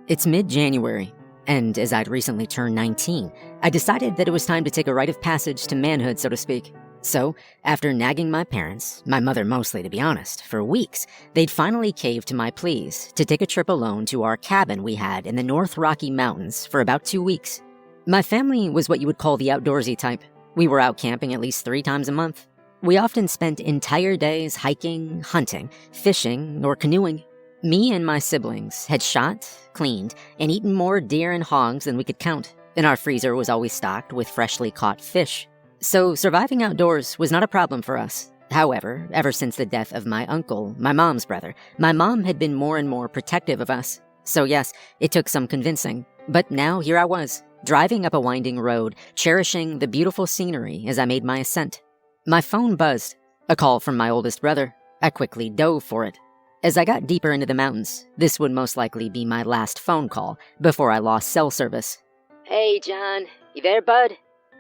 It's mid-January, and as I'd recently turned 19, I decided that it was time to take a rite of passage to manhood, so to speak. So, after nagging my parents, my mother mostly to be honest, for weeks, they'd finally caved to my pleas to take a trip alone to our cabin we had in the North Rocky Mountains for about 2 weeks. My family was what you would call the outdoorsy type. We were out camping at least 3 times a month. We often spent entire days hiking, hunting, fishing, or canoeing. Me and my siblings had shot, cleaned, and eaten more deer and hogs than we could count, and our freezer was always stocked with freshly caught fish. So surviving outdoors was not a problem for us. However, ever since the death of my uncle, my mom's brother, my mom had been more and more protective of us. So yes, it took some convincing. But now here I was, driving up a winding road, cherishing the beautiful scenery as I made my ascent. My phone buzzed. A call from my oldest brother. I quickly dove for it. As I got deeper into the mountains, this would most likely be my last phone call before I lost cell service. Hey, John. You there, bud?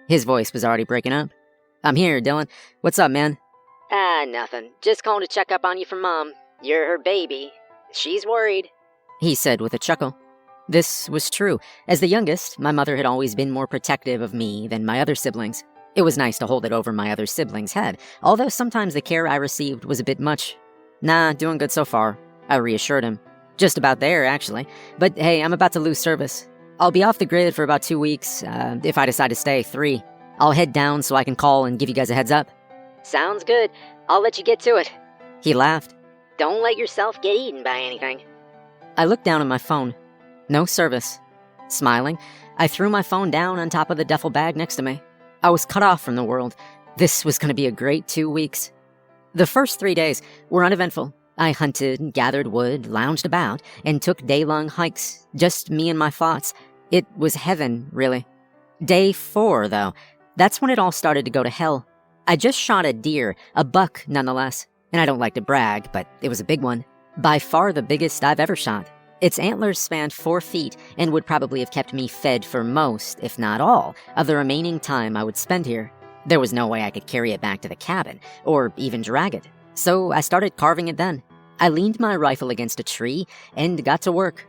His voice was already breaking up. I'm here, Dylan. What's up, man? Nothing. Just calling to check up on you from Mom. You're her baby. She's worried, he said with a chuckle. This was true. As the youngest, my mother had always been more protective of me than my other siblings. It was nice to hold it over my other siblings' head, although sometimes the care I received was a bit much. Nah, doing good so far, I reassured him. Just about there, actually. But hey, I'm about to lose service. I'll be off the grid for about 2 weeks, if I decide to stay, 3. I'll head down so I can call and give you guys a heads up. Sounds good. I'll let you get to it. He laughed. Don't let yourself get eaten by anything. I looked down at my phone. No service. Smiling, I threw my phone down on top of the duffel bag next to me. I was cut off from the world. This was going to be a great 2 weeks. The first 3 days were uneventful. I hunted, gathered wood, lounged about, and took day-long hikes. Just me and my thoughts. It was heaven, really. Day 4, though, that's when it all started to go to hell. I just shot a deer, a buck nonetheless. And I don't like to brag, but it was a big one. By far the biggest I've ever shot. Its antlers spanned 4 feet and would probably have kept me fed for most, if not all, of the remaining time I would spend here. There was no way I could carry it back to the cabin, or even drag it. So I started carving it then. I leaned my rifle against a tree and got to work.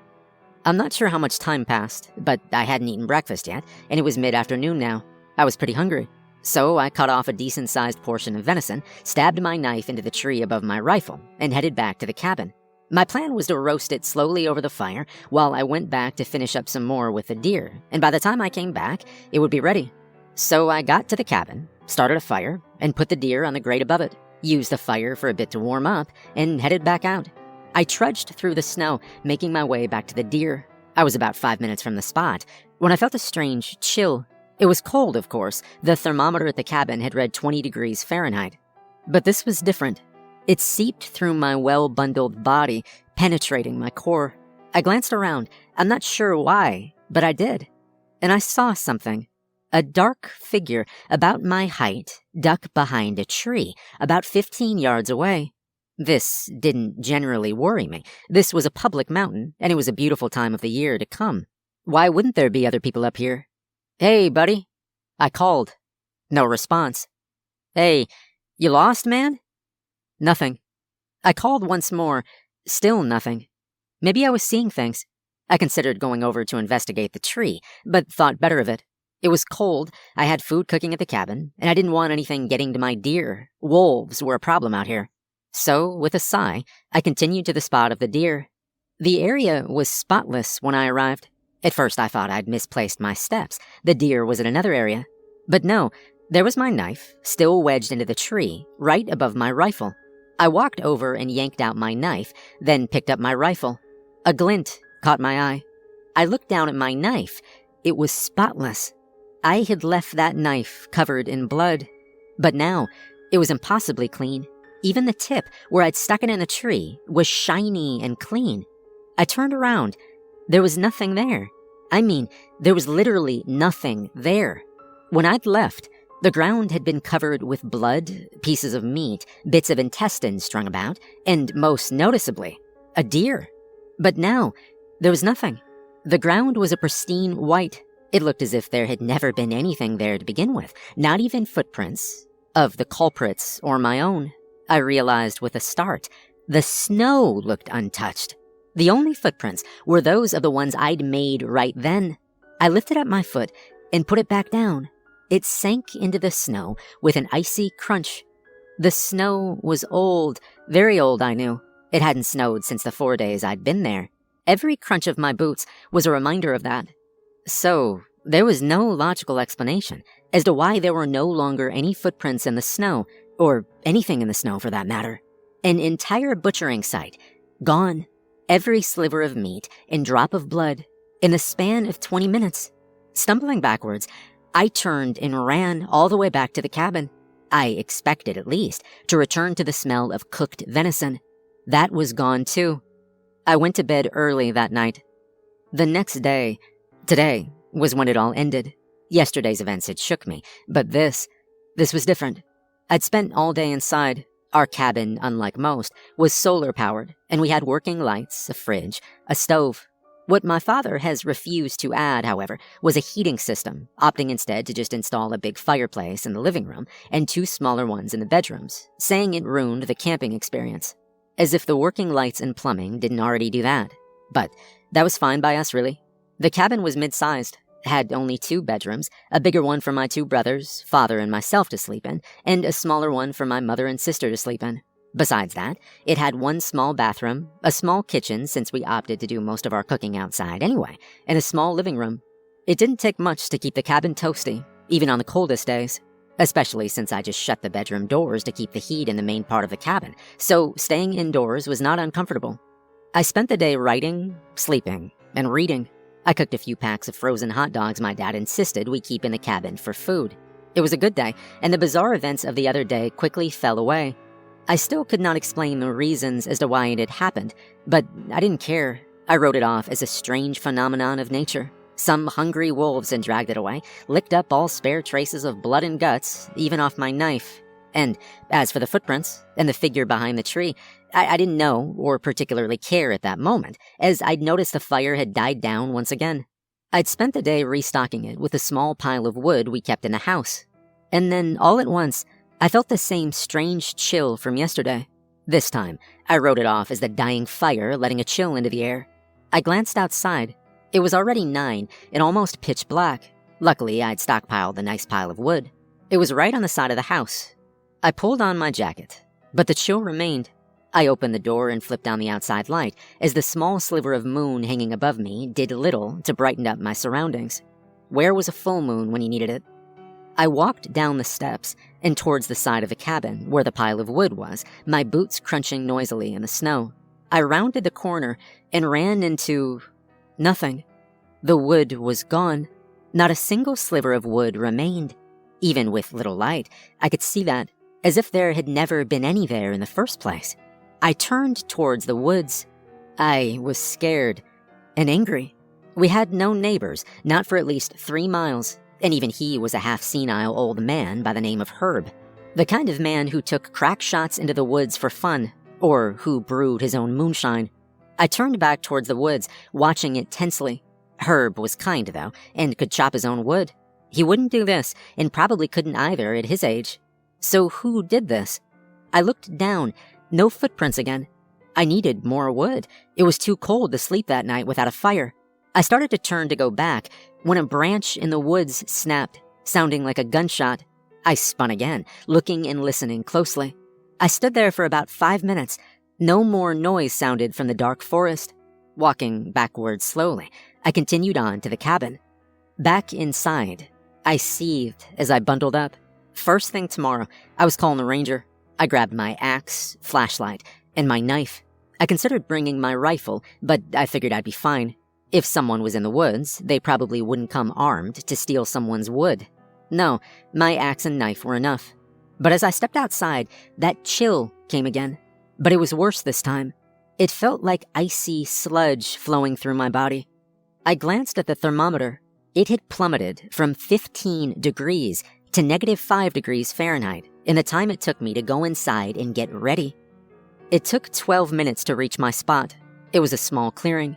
I'm not sure how much time passed, but I hadn't eaten breakfast yet, and it was mid-afternoon now. I was pretty hungry. So I cut off a decent-sized portion of venison, stabbed my knife into the tree above my rifle, and headed back to the cabin. My plan was to roast it slowly over the fire while I went back to finish up some more with the deer, and by the time I came back, it would be ready. So I got to the cabin, started a fire, and put the deer on the grate above it, used the fire for a bit to warm up, and headed back out. I trudged through the snow, making my way back to the deer. I was about 5 minutes from the spot when I felt a strange chill. It was cold, of course. The thermometer at the cabin had read 20 degrees Fahrenheit. But this was different. It seeped through my well-bundled body, penetrating my core. I glanced around. I'm not sure why, but I did. And I saw something. A dark figure, about my height, duck behind a tree, about 15 yards away. This didn't generally worry me. This was a public mountain, and it was a beautiful time of the year to come. Why wouldn't there be other people up here? Hey, buddy. I called. No response. Hey, you lost, man? Nothing. I called once more. Still nothing. Maybe I was seeing things. I considered going over to investigate the tree, but thought better of it. It was cold, I had food cooking at the cabin, and I didn't want anything getting to my deer. Wolves were a problem out here. So, with a sigh, I continued to the spot of the deer. The area was spotless when I arrived. At first I thought I'd misplaced my steps. The deer was in another area. But no, there was my knife, still wedged into the tree, right above my rifle. I walked over and yanked out my knife, then picked up my rifle. A glint caught my eye. I looked down at my knife. It was spotless. I had left that knife covered in blood. But now, it was impossibly clean. Even the tip, where I'd stuck it in the tree, was shiny and clean. I turned around. There was nothing there. I mean, there was literally nothing there. When I'd left, the ground had been covered with blood, pieces of meat, bits of intestine strung about, and most noticeably, a deer. But now, there was nothing. The ground was a pristine white. It looked as if there had never been anything there to begin with, not even footprints of the culprits or my own. I realized with a start, the snow looked untouched. The only footprints were those of the ones I'd made right then. I lifted up my foot and put it back down. It sank into the snow with an icy crunch. The snow was old, very old, I knew. It hadn't snowed since the 4 days I'd been there. Every crunch of my boots was a reminder of that. So, there was no logical explanation as to why there were no longer any footprints in the snow, or anything in the snow for that matter. An entire butchering site, gone. Every sliver of meat and drop of blood, in the span of 20 minutes. Stumbling backwards, I turned and ran all the way back to the cabin. I expected, at least, to return to the smell of cooked venison. That was gone too. I went to bed early that night. The next day, today, was when it all ended. Yesterday's events had shook me, but this was different. I'd spent all day inside. Our cabin, unlike most, was solar-powered, and we had working lights, a fridge, a stove. What my father has refused to add, however, was a heating system, opting instead to just install a big fireplace in the living room and 2 smaller ones in the bedrooms, saying it ruined the camping experience. As if the working lights and plumbing didn't already do that. But that was fine by us, really. The cabin was mid-sized, had only 2 bedrooms, a bigger one for my 2 brothers, father and myself to sleep in, and a smaller one for my mother and sister to sleep in. Besides that, it had 1 small bathroom, a small kitchen since we opted to do most of our cooking outside anyway, and a small living room. It didn't take much to keep the cabin toasty, even on the coldest days, especially since I just shut the bedroom doors to keep the heat in the main part of the cabin, so staying indoors was not uncomfortable. I spent the day writing, sleeping, and reading. I cooked a few packs of frozen hot dogs my dad insisted we keep in the cabin for food. It was a good day, and the bizarre events of the other day quickly fell away. I still could not explain the reasons as to why it had happened, but I didn't care. I wrote it off as a strange phenomenon of nature. Some hungry wolves had dragged it away, licked up all spare traces of blood and guts, even off my knife. And as for the footprints and the figure behind the tree, I didn't know or particularly care at that moment, as I'd noticed the fire had died down once again. I'd spent the day restocking it with a small pile of wood we kept in the house. And then, all at once, I felt the same strange chill from yesterday. This time, I wrote it off as the dying fire letting a chill into the air. I glanced outside. It was already 9 and almost pitch black. Luckily, I'd stockpiled the nice pile of wood. It was right on the side of the house. I pulled on my jacket, but the chill remained. I opened the door and flipped down the outside light as the small sliver of moon hanging above me did little to brighten up my surroundings. Where was a full moon when you needed it? I walked down the steps and towards the side of the cabin where the pile of wood was, my boots crunching noisily in the snow. I rounded the corner and ran into nothing. The wood was gone. Not a single sliver of wood remained. Even with little light, I could see that, as if there had never been any there in the first place. I turned towards the woods. I was scared and angry. We had no neighbors, not for at least 3 miles, and even he was a half-senile old man by the name of Herb. The kind of man who took crack shots into the woods for fun, or who brewed his own moonshine. I turned back towards the woods, watching it tensely. Herb was kind, though, and could chop his own wood. He wouldn't do this, and probably couldn't either at his age. So who did this? I looked down. No footprints again. I needed more wood. It was too cold to sleep that night without a fire. I started to turn to go back when a branch in the woods snapped, sounding like a gunshot. I spun again, looking and listening closely. I stood there for about 5 minutes. No more noise sounded from the dark forest. Walking backwards slowly, I continued on to the cabin. Back inside, I seethed as I bundled up. First thing tomorrow, I was calling the ranger. I grabbed my axe, flashlight, and my knife. I considered bringing my rifle, but I figured I'd be fine. If someone was in the woods, they probably wouldn't come armed to steal someone's wood. No, my axe and knife were enough. But as I stepped outside, that chill came again. But it was worse this time. It felt like icy sludge flowing through my body. I glanced at the thermometer. It had plummeted from 15 degrees to -5 degrees Fahrenheit in the time it took me to go inside and get ready. It took 12 minutes to reach my spot. It was a small clearing.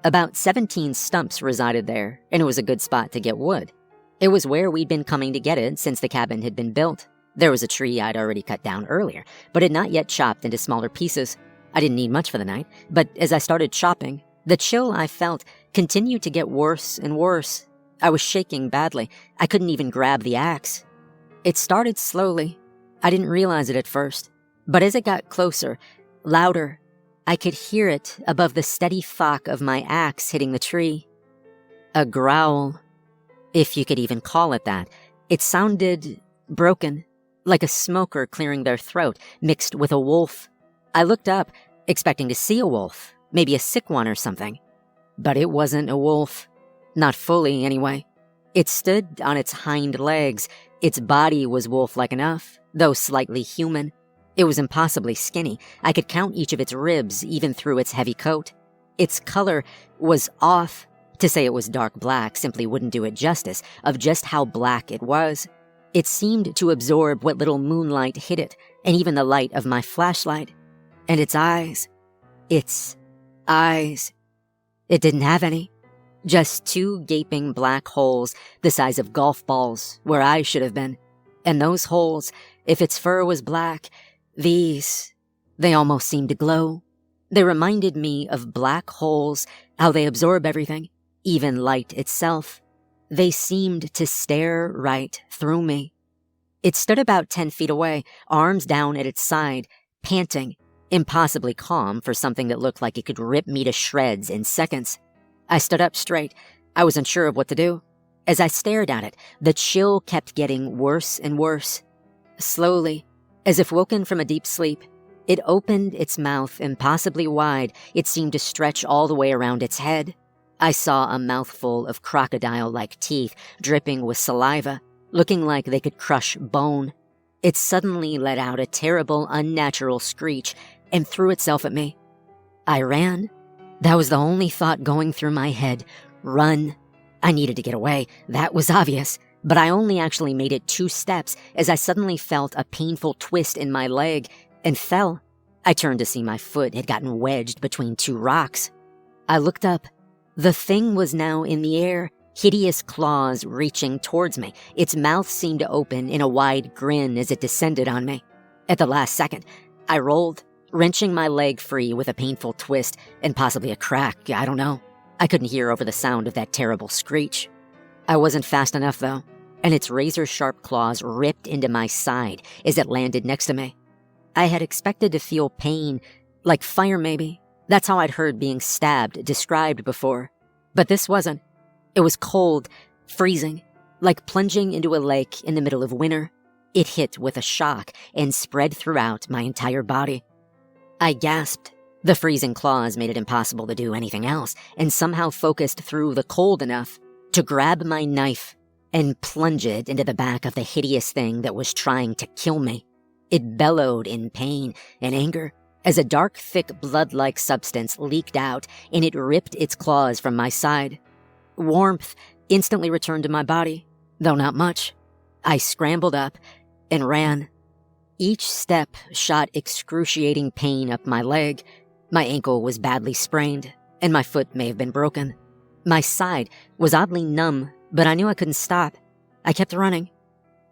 About 17 stumps resided there, and it was a good spot to get wood. It was where we'd been coming to get it since the cabin had been built. There was a tree I'd already cut down earlier, but had not yet chopped into smaller pieces. I didn't need much for the night, but as I started chopping, the chill I felt continued to get worse and worse. I was shaking badly. I couldn't even grab the axe. It started slowly. I didn't realize it at first, but as it got closer, louder, I could hear it above the steady thwack of my axe hitting the tree. A growl, if you could even call it that. It sounded broken, like a smoker clearing their throat, mixed with a wolf. I looked up, expecting to see a wolf, maybe a sick one or something. But it wasn't a wolf. Not fully, anyway. It stood on its hind legs. Its body was wolf-like enough, though slightly human. It was impossibly skinny. I could count each of its ribs, even through its heavy coat. Its color was off. To say it was dark black simply wouldn't do it justice of just how black it was. It seemed to absorb what little moonlight hit it, and even the light of my flashlight. And its eyes. It didn't have any. Just two gaping black holes the size of golf balls where I should have been. And those holes, if its fur was black, they almost seemed to glow. They reminded me of black holes, how they absorb everything, even light itself. They seemed to stare right through me. It stood about 10 feet away, arms down at its side, panting, impossibly calm for something that looked like it could rip me to shreds in seconds. I stood up straight. I was unsure of what to do. As I stared at it, the chill kept getting worse and worse. Slowly, as if woken from a deep sleep, it opened its mouth impossibly wide. It seemed to stretch all the way around its head. I saw a mouthful of crocodile-like teeth dripping with saliva, looking like they could crush bone. It suddenly let out a terrible, unnatural screech and threw itself at me. I ran. That was the only thought going through my head. Run. I needed to get away. That was obvious. But I only actually made it 2 steps as I suddenly felt a painful twist in my leg and fell. I turned to see my foot had gotten wedged between 2 rocks. I looked up. The thing was now in the air, hideous claws reaching towards me. Its mouth seemed to open in a wide grin as it descended on me. At the last second, I rolled, wrenching my leg free with a painful twist and possibly a crack, I don't know. I couldn't hear over the sound of that terrible screech. I wasn't fast enough, though, and its razor-sharp claws ripped into my side as it landed next to me. I had expected to feel pain, like fire maybe. That's how I'd heard being stabbed described before. But this wasn't. It was cold, freezing, like plunging into a lake in the middle of winter. It hit with a shock and spread throughout my entire body. I gasped. The freezing claws made it impossible to do anything else, and somehow focused through the cold enough to grab my knife and plunge it into the back of the hideous thing that was trying to kill me. It bellowed in pain and anger as a dark, thick, blood-like substance leaked out, and it ripped its claws from my side. Warmth instantly returned to my body, though not much. I scrambled up and ran. Each step shot excruciating pain up my leg. My ankle was badly sprained, and my foot may have been broken. My side was oddly numb, but I knew I couldn't stop. I kept running.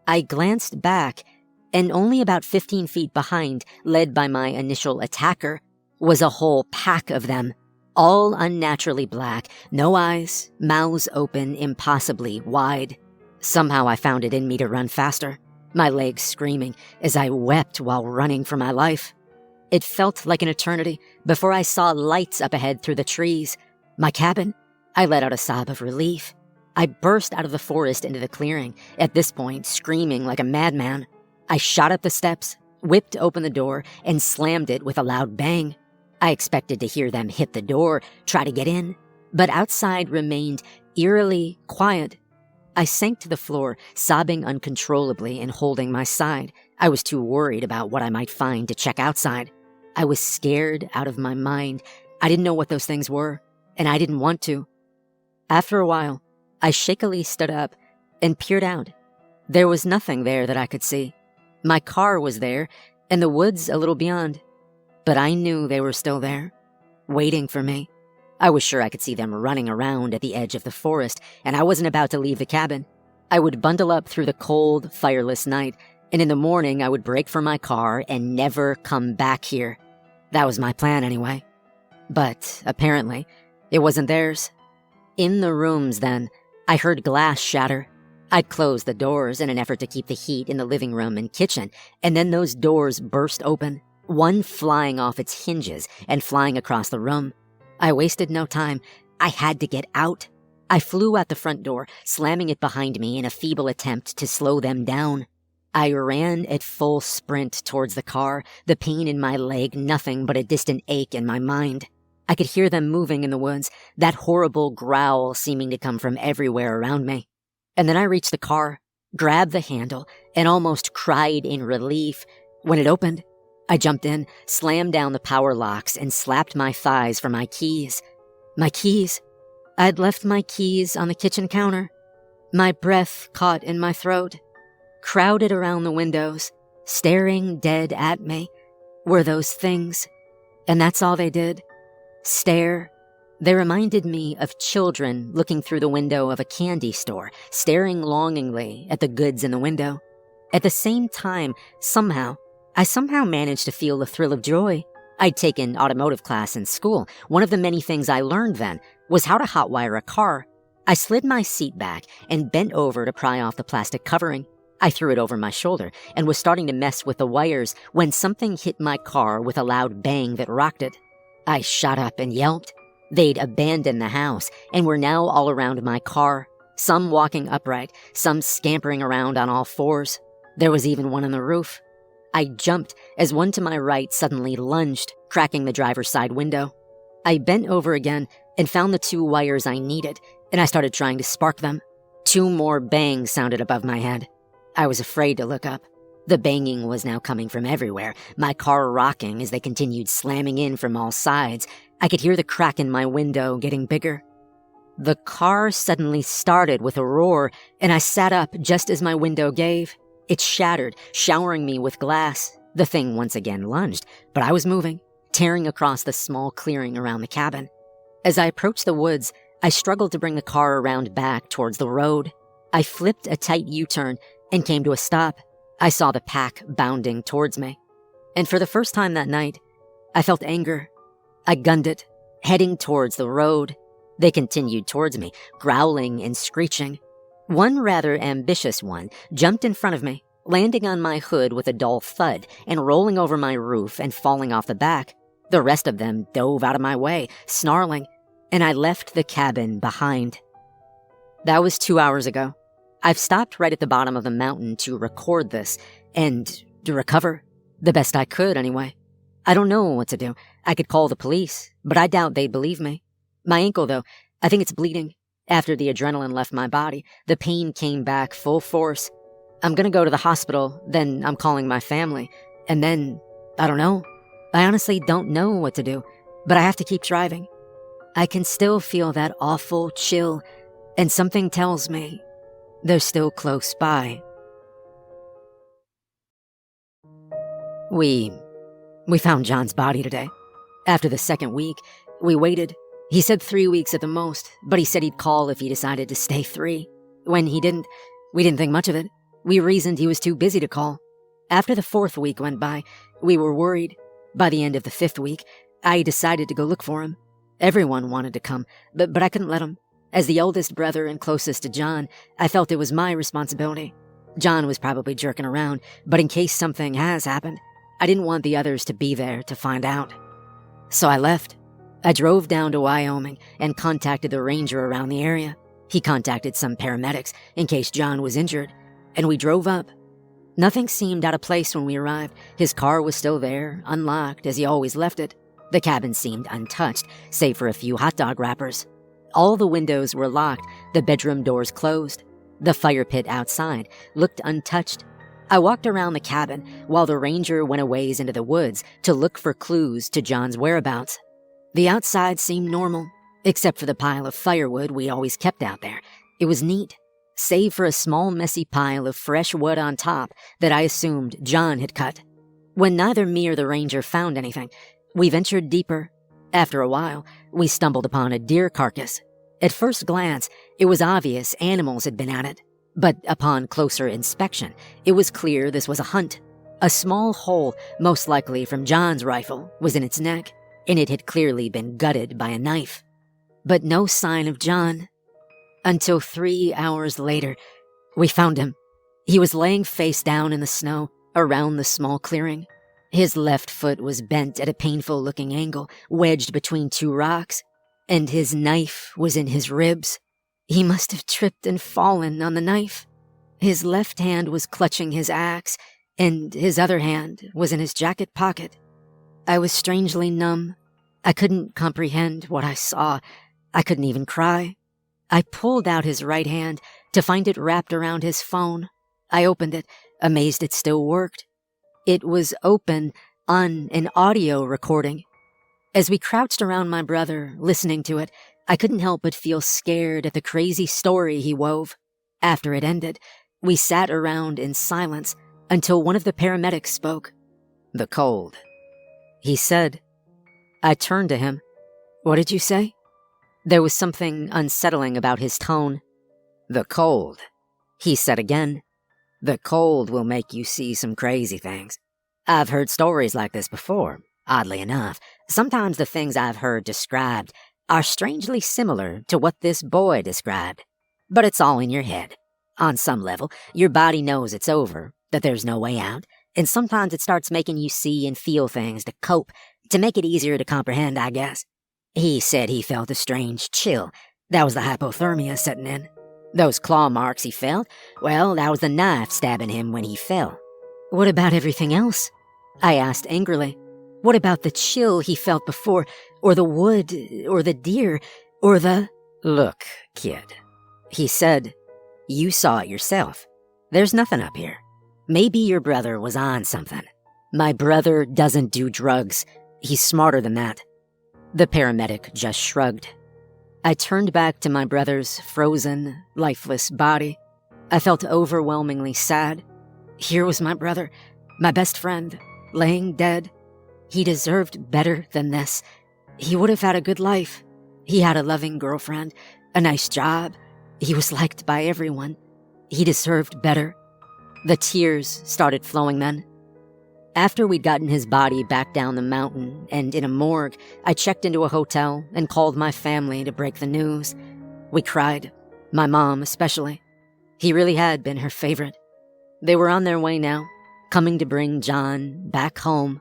I glanced back, and only about 15 feet behind, led by my initial attacker, was a whole pack of them, all unnaturally black, no eyes, mouths open impossibly wide. Somehow I found it in me to run faster, my legs screaming as I wept while running for my life. It felt like an eternity before I saw lights up ahead through the trees. My cabin. I let out a sob of relief. I burst out of the forest into the clearing, at this point screaming like a madman. I shot up the steps, whipped open the door, and slammed it with a loud bang. I expected to hear them hit the door, try to get in, but outside remained eerily quiet. I sank to the floor, sobbing uncontrollably and holding my side. I was too worried about what I might find to check outside. I was scared out of my mind. I didn't know what those things were, and I didn't want to. After a while, I shakily stood up and peered out. There was nothing there that I could see. My car was there, and the woods a little beyond. But I knew they were still there, waiting for me. I was sure I could see them running around at the edge of the forest, and I wasn't about to leave the cabin. I would bundle up through the cold, fireless night, and in the morning I would break for my car and never come back here. That was my plan anyway. But apparently, it wasn't theirs. In the rooms then, I heard glass shatter. I'd closed the doors in an effort to keep the heat in the living room and kitchen, and then those doors burst open, one flying off its hinges and flying across the room. I wasted no time. I had to get out. I flew out the front door, slamming it behind me in a feeble attempt to slow them down. I ran at full sprint towards the car, the pain in my leg nothing but a distant ache in my mind. I could hear them moving in the woods, that horrible growl seeming to come from everywhere around me. And then I reached the car, grabbed the handle, and almost cried in relief. When it opened, I jumped in, slammed down the power locks, and slapped my thighs for my keys. My keys? I'd left my keys on the kitchen counter. My breath caught in my throat. Crowded around the windows, staring dead at me, were those things. And that's all they did. Stare. They reminded me of children looking through the window of a candy store, staring longingly at the goods in the window. At the same time, I somehow managed to feel a thrill of joy. I'd taken automotive class in school. One of the many things I learned then was how to hotwire a car. I slid my seat back and bent over to pry off the plastic covering. I threw it over my shoulder and was starting to mess with the wires when something hit my car with a loud bang that rocked it. I shot up and yelped. They'd abandoned the house and were now all around my car, some walking upright, some scampering around on all fours. There was even one on the roof. I jumped as one to my right suddenly lunged, cracking the driver's side window. I bent over again and found the 2 wires I needed, and I started trying to spark them. 2 more bangs sounded above my head. I was afraid to look up. The banging was now coming from everywhere, my car rocking as they continued slamming in from all sides. I could hear the crack in my window getting bigger. The car suddenly started with a roar, and I sat up just as my window gave. It shattered, showering me with glass. The thing once again lunged, but I was moving, tearing across the small clearing around the cabin. As I approached the woods, I struggled to bring the car around back towards the road. I flipped a tight U-turn and came to a stop. I saw the pack bounding towards me. And for the first time that night, I felt anger. I gunned it, heading towards the road. They continued towards me, growling and screeching. One rather ambitious one jumped in front of me, landing on my hood with a dull thud and rolling over my roof and falling off the back. The rest of them dove out of my way, snarling, and I left the cabin behind. That was 2 hours ago. I've stopped right at the bottom of the mountain to record this and to recover. The best I could, anyway. I don't know what to do. I could call the police, but I doubt they'd believe me. My ankle, though, I think it's bleeding. After the adrenaline left my body, the pain came back full force. I'm gonna go to the hospital, then I'm calling my family, and then, I don't know. I honestly don't know what to do, but I have to keep driving. I can still feel that awful chill, and something tells me they're still close by. We found John's body today. After the second week, we waited. He said 3 weeks at the most, but he said he'd call if he decided to stay 3. When he didn't, we didn't think much of it. We reasoned he was too busy to call. After the 4th week went by, we were worried. By the end of the 5th week, I decided to go look for him. Everyone wanted to come, but I couldn't let him. As the oldest brother and closest to John, I felt it was my responsibility. John was probably jerking around, but in case something has happened, I didn't want the others to be there to find out. So I left. I drove down to Wyoming and contacted the ranger around the area. He contacted some paramedics in case John was injured, and we drove up. Nothing seemed out of place when we arrived. His car was still there, unlocked as he always left it. The cabin seemed untouched, save for a few hot dog wrappers. All the windows were locked, the bedroom doors closed. The fire pit outside looked untouched. I walked around the cabin while the ranger went a ways into the woods to look for clues to John's whereabouts. The outside seemed normal, except for the pile of firewood we always kept out there. It was neat, save for a small messy pile of fresh wood on top that I assumed John had cut. When neither me or the ranger found anything, we ventured deeper. After a while, we stumbled upon a deer carcass. At first glance, it was obvious animals had been at it, but upon closer inspection, it was clear this was a hunt. A small hole, most likely from John's rifle, was in its neck, and it had clearly been gutted by a knife. But no sign of John. Until 3 hours later, we found him. He was laying face down in the snow around the small clearing. His left foot was bent at a painful-looking angle, wedged between two rocks, and his knife was in his ribs. He must have tripped and fallen on the knife. His left hand was clutching his axe, and his other hand was in his jacket pocket. I was strangely numb. I couldn't comprehend what I saw. I couldn't even cry. I pulled out his right hand to find it wrapped around his phone. I opened it, amazed it still worked. It was open on an audio recording. As we crouched around my brother, listening to it, I couldn't help but feel scared at the crazy story he wove. After it ended, we sat around in silence until one of the paramedics spoke. "The cold," he said. I turned to him. "What did you say?" There was something unsettling about his tone. "The cold," he said again. "The cold will make you see some crazy things. I've heard stories like this before, oddly enough. Sometimes the things I've heard described are strangely similar to what this boy described. But it's all in your head. On some level, your body knows it's over, that there's no way out, and sometimes it starts making you see and feel things to cope, to make it easier to comprehend, I guess." He said he felt a strange chill. That was the hypothermia setting in. Those claw marks he felt, well, that was the knife stabbing him when he fell. "What about everything else?" I asked angrily. "What about the chill he felt before, or the wood, or the deer, or the—" "Look, kid," he said. "You saw it yourself. There's nothing up here. Maybe your brother was on something. My brother doesn't do drugs. He's smarter than that." The paramedic just shrugged. I turned back to my brother's frozen, lifeless body. I felt overwhelmingly sad. Here was my brother, my best friend, laying dead. He deserved better than this. He would have had a good life. He had a loving girlfriend, a nice job. He was liked by everyone. He deserved better. The tears started flowing then. After we'd gotten his body back down the mountain and in a morgue, I checked into a hotel and called my family to break the news. We cried, my mom especially. He really had been her favorite. They were on their way now, coming to bring John back home.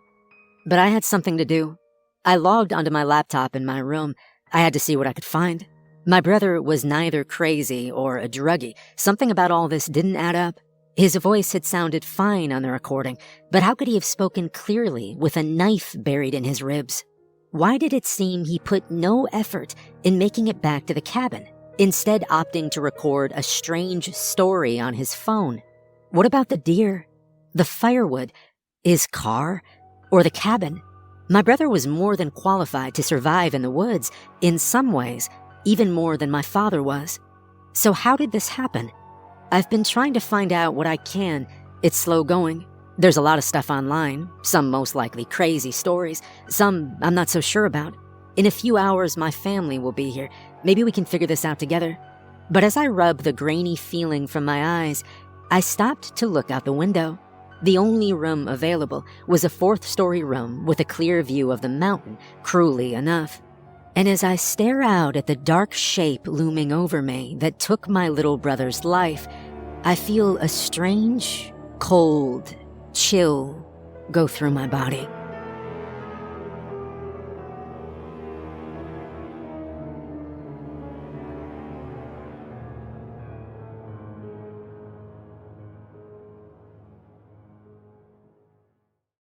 But I had something to do. I logged onto my laptop in my room. I had to see what I could find. My brother was neither crazy or a druggie. Something about all this didn't add up. His voice had sounded fine on the recording, but how could he have spoken clearly with a knife buried in his ribs? Why did it seem he put no effort in making it back to the cabin, instead opting to record a strange story on his phone? What about the deer, the firewood, his car, or the cabin? My brother was more than qualified to survive in the woods, in some ways, even more than my father was. So how did this happen? I've been trying to find out what I can. It's slow going. There's a lot of stuff online, some most likely crazy stories, some I'm not so sure about. In a few hours, my family will be here. Maybe we can figure this out together. But as I rubbed the grainy feeling from my eyes, I stopped to look out the window. The only room available was a fourth-story room with a clear view of the mountain, cruelly enough. And as I stare out at the dark shape looming over me that took my little brother's life, I feel a strange, cold chill go through my body.